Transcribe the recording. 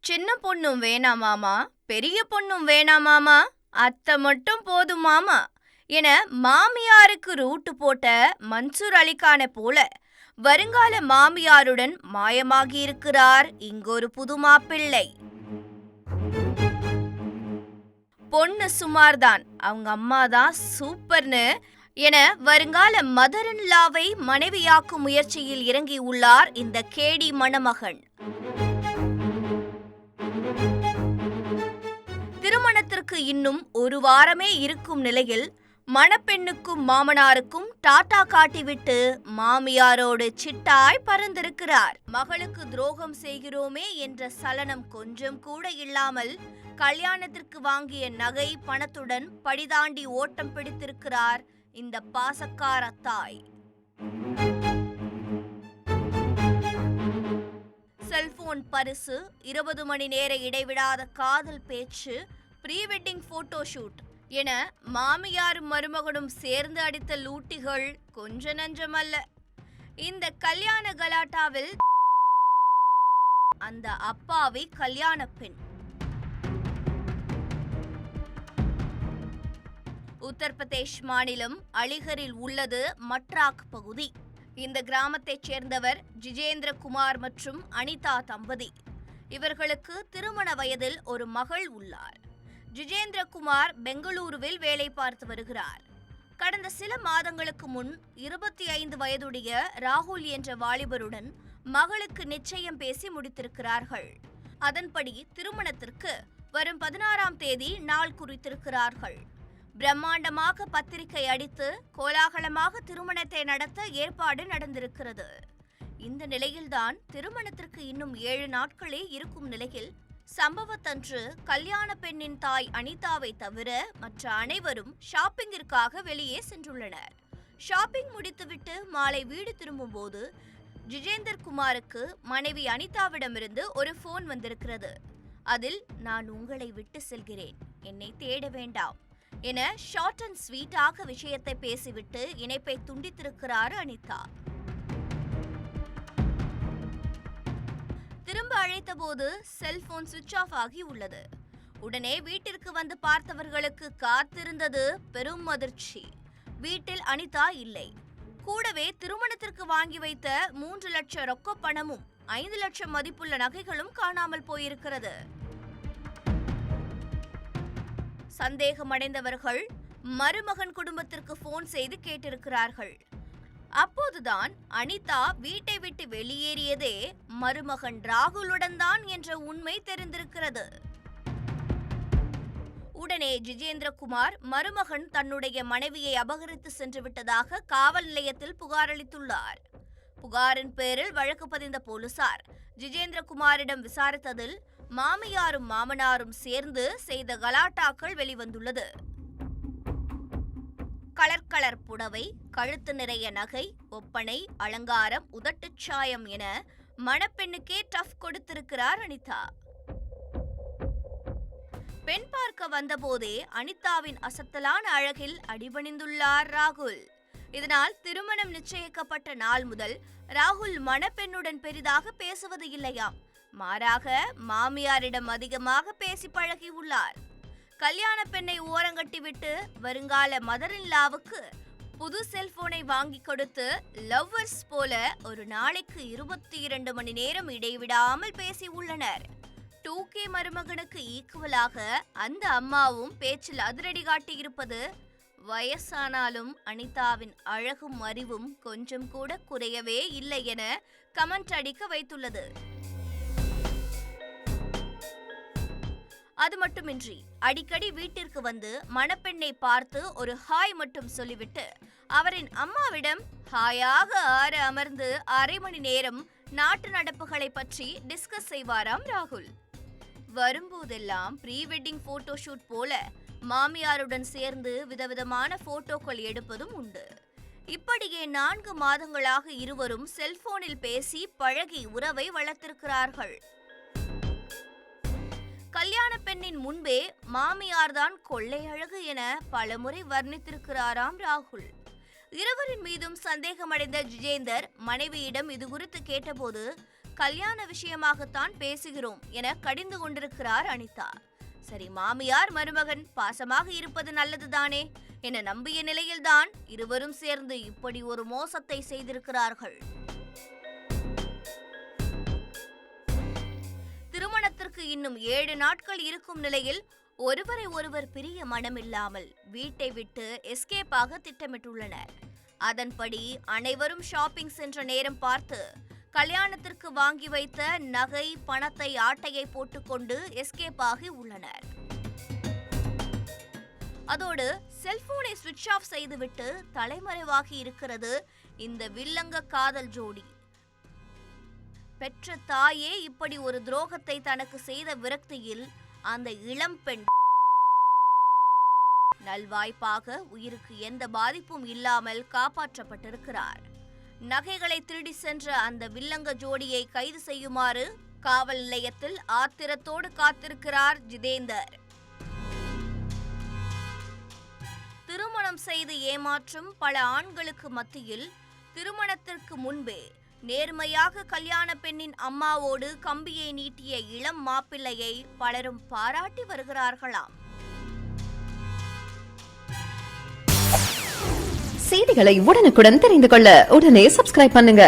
சின்ன பொண்ணும் வேணாமாமா, பெரிய பொண்ணும் வேணாமாமா, அத்தை மட்டும் போதும் மாமா என மாமியாருக்கு ரூட்டு போட்ட மன்சூர் அலிகானை போல வருங்கால மாமியாருடன் மாயமாகியிருக்கிறார் இங்கொரு புது மாப்பிள்ளை. பொண்ணு சுமார்தான், அவங்க அம்மாதான் சூப்பர்னு என வருங்கால மதர் இன் லாவை மனைவியாக்கும் முயற்சியில் இறங்கியுள்ளார் இந்த கேடி மணமகன். திருமணத்திற்கு இன்னும் ஒரு வாரமே இருக்கும் நிலையில் மணப்பெண்ணுக்கும் மாமனாருக்கும் டாடா காட்டிவிட்டு மாமியாரோடு சிட்டாய் பறந்திருக்கிறார். மகளுக்கு துரோகம் செய்கிறோமே என்ற சலனம் கொஞ்சம் கூட இல்லாமல் கல்யாணத்திற்கு வாங்கிய நகை பணத்துடன் படிதாண்டி ஓட்டம் பிடித்திருக்கிறார் இந்த பாசக்கார தாய். செல்போன் பரிசு, 20 மணி நேர இடைவிடாத காதல் பேச்சு, ப்ரீ வெட்டிங் போட்டோ ஷூட் என மாமியாரும் மருமகனும் சேர்ந்து அடித்த லூட்டிகள் கொஞ்ச நஞ்சமல்ல. இந்த கல்யாண கலாட்டாவில் அந்த அப்பாவி கல்யாண பெண். உத்தரப்பிரதேஷ் மாநிலம் அலிகரில் உள்ளது மட்ராக் பகுதி. இந்த கிராமத்தைச் சேர்ந்தவர் ஜிஜேந்திர குமார் மற்றும் அனிதா தம்பதி. இவர்களுக்கு திருமண வயதில் ஒரு மகள் உள்ளார். ஜிஜேந்திர குமார் பெங்களூருவில் வேலை பார்த்து வருகிறார். கடந்த சில மாதங்களுக்கு முன் 25 வயதுடைய ராகுல் என்ற வாலிபருடன் மகளுக்கு நிச்சயம் பேசி முடித்திருக்கிறார்கள். அதன்படி திருமணத்திற்கு வரும் 16ஆம் தேதி நாள் குறித்திருக்கிறார்கள். பிரம்மாண்டமாக பத்திரிகை அடித்து கோலாகலமாக திருமணத்தை நடத்த ஏற்பாடு நடந்திருக்கிறது. இந்த நிலையில்தான் திருமணத்திற்கு இன்னும் 7 நாட்களே இருக்கும் நிலையில் சம்பவத்தன்று கல்யாண பெண்ணின் தாய் அனிதாவை தவிர மற்ற அனைவரும் ஷாப்பிங்கிற்காக வெளியே சென்றுள்ளனர். ஷாப்பிங் முடித்துவிட்டு மாலை வீடு திரும்பும் போது ஜிஜேந்தர் குமாருக்கு மனைவி அனிதாவிடமிருந்து ஒரு போன் வந்திருக்கிறது. அதில், நான் உங்களை விட்டு செல்கிறேன், என்னை தேட வேண்டாம் என ஷார்ட் அண்ட் ஸ்வீட்டாக விஷயத்தை பேசிவிட்டு இணைப்பை துண்டித்திருக்கிறார் அனிதா. திரும்ப அழைத்த போது செல்போன் சுவிட்ச் ஆஃப் ஆகி உள்ளது. உடனே வீட்டிற்கு வந்து பார்த்தவர்களுக்கு காத்திருந்தது பெரும் அதிர்ச்சி. வீட்டில் அனிதா இல்லை. கூடவே திருமணத்திற்கு வாங்கி வைத்த 3 லட்சம் ரொக்க பணமும் 5 லட்சம் மதிப்புள்ள நகைகளும் காணாமல் போயிருக்கிறது. சந்தேகமடைந்தவர்கள் மருமகன் குடும்பத்திற்கு போன் செய்து கேட்டிருக்கிறார்கள். அப்போதுதான் அனிதா வீட்டை விட்டு வெளியேறியதே மருமகன் ராகுலுடன் தான் என்ற உண்மை தெரிந்திருக்கிறது. உடனே ஜிஜேந்திர குமார் மருமகன் தன்னுடைய மனைவியை அபகரித்து சென்று விட்டதாக காவல் நிலையத்தில் புகார் அளித்துள்ளார். புகாரின் பேரில் வழக்கு பதிந்த போலீசார் ஜிஜேந்திர குமாரிடம் விசாரித்ததில் மாமியாரும் மாமனாரும் சேர்ந்து செய்த கலாட்டாக்கள் வெளிவந்துள்ளது. கலர் புடவை, கழுத்து நிறைய நகை, ஒப்பனை, அலங்காரம், உதட்டுச் சாயம் என மணப்பெண்ணுக்கே டஃப் கொடுத்திருக்கிறார் அனிதா. பெண் பார்க்க வந்தபோதே அனிதாவின் அசத்தலான அழகில் அடிபணிந்துள்ளார் ராகுல். இதனால் திருமணம் நிச்சயிக்கப்பட்ட நாள் முதல் ராகுல் மணப்பெண்ணுடன் பெரிதாக பேசுவது இல்லையாம். மாறாக மாமியாரிடம் அதிகமாக பேசி பழகியுள்ளார். கல்யாண பெண்ணை ஓரங்கட்டிவிட்டு வருங்கால மதர் இன் லாவுக்கு புது செல்போனை வாங்கி கொடுத்து லவ்வர்ஸ் போல ஒரு நாளைக்கு 22 மணி நேரம் இடைவிடாமல் பேசி உள்ளனர். 2K மருமகனுக்கு ஈக்குவலாக அந்த அம்மாவும் பேச்சில் அதிரடி காட்டியிருப்பது வயசானாலும் அனிதாவின் அழகும் அறிவும் கொஞ்சம் கூட குறையவே இல்லை என கமெண்ட் அடிக்க வைத்துள்ளது. அது மட்டுமின்றி அடிக்கடி வீட்டிற்கு வந்து மணப்பெண்ணை பார்த்து ஒரு ஹாய் மட்டும் சொல்லிவிட்டு அவரின் அம்மாவிடம் ஹாயாக அமர்ந்து 1/2 மணி நேரம் நாட்டு நடப்புகளை பற்றி டிஸ்கஸ் செய்வாராம் ராகுல். வரும்போதெல்லாம் ப்ரீ வெட்டிங் போட்டோ ஷூட் போல மாமியாருடன் சேர்ந்து விதவிதமான போட்டோக்கள் எடுப்பதும் உண்டு. இப்படியே 4 மாதங்களாக இருவரும் செல்போனில் பேசி பழகி உறவை வளர்த்திருக்கிறார்கள். கல்யாண பெண்ணின் முன்பே மாமியார்தான் கொள்ளை அழகு என பலமுறை வர்ணித்திருக்கிறாராம் ராகுல். இருவரின் மீதும் சந்தேகமடைந்த ஜிஜேந்தர் மனைவியிடம் இது குறித்து கேட்டபோது கல்யாண விஷயமாகத்தான் பேசுகிறோம் என கடிந்து கொண்டிருக்கிறார் அனிதா. சரி, மாமியார் மருமகன் பாசமாக இருப்பது நல்லதுதானே என நம்பிய நிலையில்தான் இருவரும் சேர்ந்து இப்படி ஒரு மோசத்தை செய்திருக்கிறார்கள். திருமணத்திற்கு இன்னும் 7 நாட்கள் இருக்கும் நிலையில் ஒருவரை ஒருவர் பிரிய மனமில்லாமல் வீட்டை விட்டு எஸ்கேப் ஆக திட்டமிட்டுள்ளனர். அதன்படி அனைவரும் ஷாப்பிங் சென்ற நேரம் பார்த்து கல்யாணத்திற்கு வாங்கி வைத்த நகை பணத்தை ஆட்டையை போட்டுக்கொண்டு எஸ்கேப் ஆகி உள்ளனர். அதோடு செல்போனை சுவிட்ச் ஆஃப் செய்துவிட்டு தலைமறைவாகி இருக்கிறது இந்த வில்லங்க காதல் ஜோடி. பெற்ற தாயே இப்படி ஒரு துரோகத்தை தனக்கு செய்த விரக்தியில் அந்த இளம் பெண் நல்வாய்ப்பாக உயிருக்கு எந்த பாதிப்பும் இல்லாமல் காப்பாற்றப்பட்டிருக்கிறார். நகைகளை திருடி சென்ற அந்த வில்லங்க ஜோடியை கைது செய்யுமாறு காவல் நிலையத்தில் ஆத்திரத்தோடு காத்திருக்கிறார் ஜிதேந்தர். திருமணம் செய்து ஏமாற்றும் பல ஆண்களுக்கு மத்தியில் திருமணத்திற்கு முன்பே நேர்மையாக கல்யாண பெண்ணின் அம்மாவோடு கம்பியை நீட்டிய இளம் மாப்பிள்ளையை பலரும் பாராட்டி வருகிறார்களாம். செய்திகளை உடனுக்குடன் தெரிந்து கொள்ள உடனே சப்ஸ்கிரைப் பண்ணுங்க.